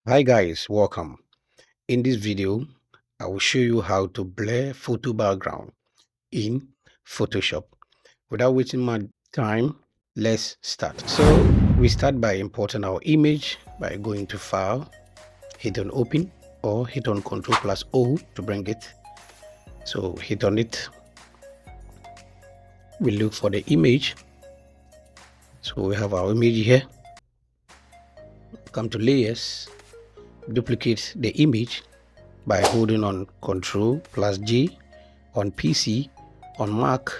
Hi guys, welcome. In this video, I will show you how to blur photo background in Photoshop. Without wasting my time, let's start. So we start by importing our image by going to File, hit on Open, or hit on Ctrl plus O to bring it. So hit on it. We look for the image. So we have our image here. Come to Layers, duplicate the image by holding on Ctrl plus G. On PC, on Mac,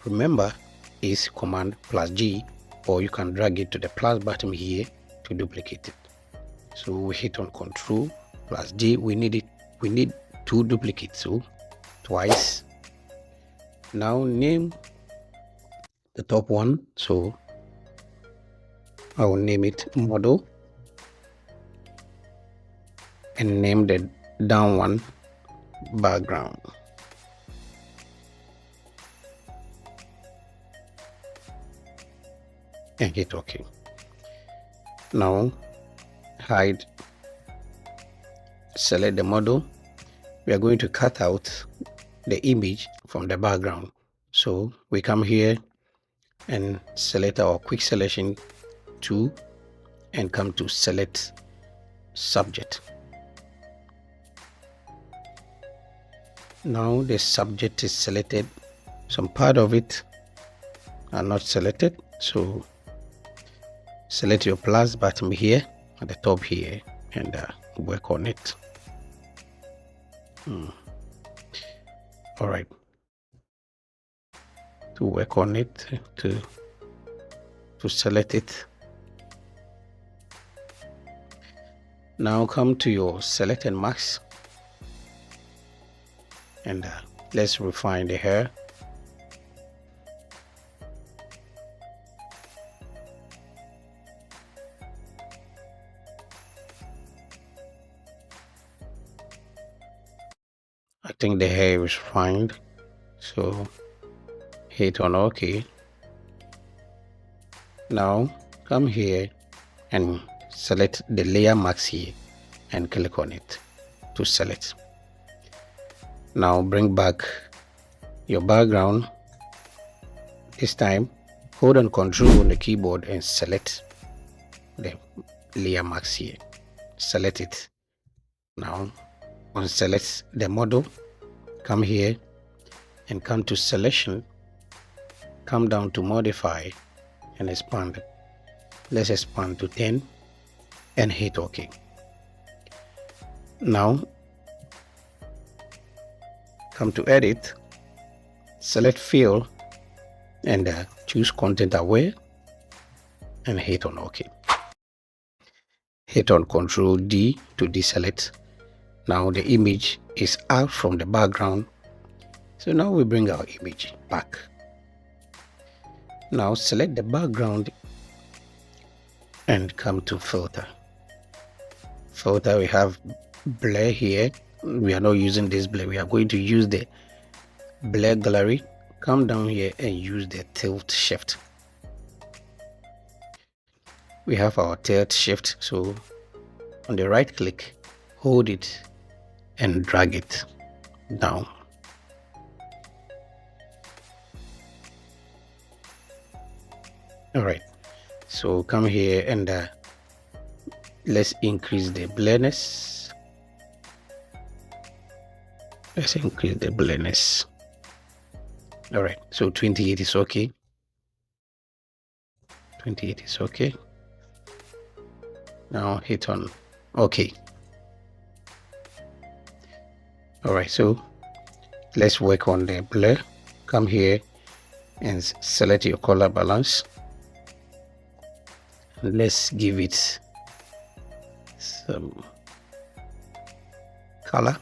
remember is Command plus G, or you can drag it to the plus button here to duplicate it. So we hit on Ctrl plus G. We need two duplicates, so twice. Now name the top one, so I will name it model, and name the down one background. And hit OK. Now hide, select the model. We are going to cut out the image from the background. So we come here and select our quick selection tool and come to select subject. Now the subject is selected. Some part of it are not selected, so select your plus button here at the top here and work on it. All right, to work on it, to select it. Now come to your select and mask, and let's refine the hair. I think the hair is fine, so hit on OK. Now come here and select the layer mask here and click on it to select. Now bring back your background. This time hold on Ctrl on the keyboard and select the layer mask here. Select it. Now unselect the model, come here and come to selection, come down to modify and expand. Let's expand to 10 and hit OK. Now come to edit, select fill and choose content aware and hit on OK. Hit on Ctrl D to deselect. Now the image is out from the background, so now we bring our image back. Now select the background and come to filter. Filter, we have blur here. We are not using this blur, we are going to use the blur gallery. Come down here and use the tilt shift. We have our tilt shift, so on the right click, hold it and drag it down. All right, so come here and let's increase the blurriness. Let's increase the blurriness. All right, so 28 is okay. 28 is okay. Now hit on OK. All right, so let's work on the blur. Come here and select your color balance. Let's give it some color.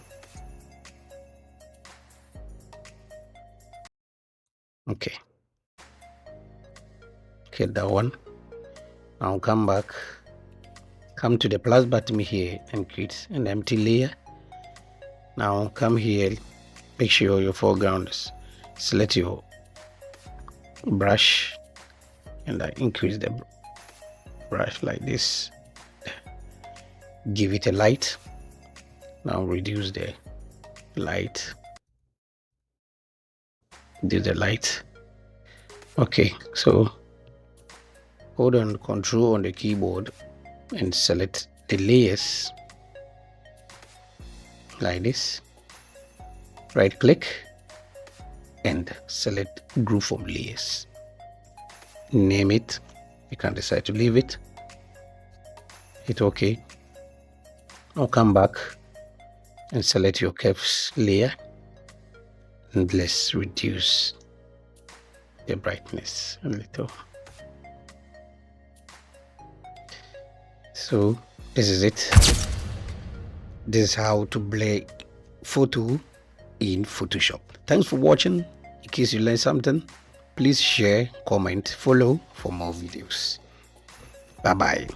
Okay, that one. Now come back, come to the plus button here and create an empty layer. Now come here, make sure your foreground is, select your brush and increase the brush like this. give it a light. Now reduce the light. Do the light. Okay, so hold on Control on the keyboard and select the layers like this. Right click and select group from layers. Name it. You can decide to leave it. Hit OK. Now come back and select your curves layer, and let's reduce the brightness a little. So this is it. This is how to blur photo in Photoshop. Thanks for watching. In case you learned something, please share, comment, follow for more videos. Bye bye.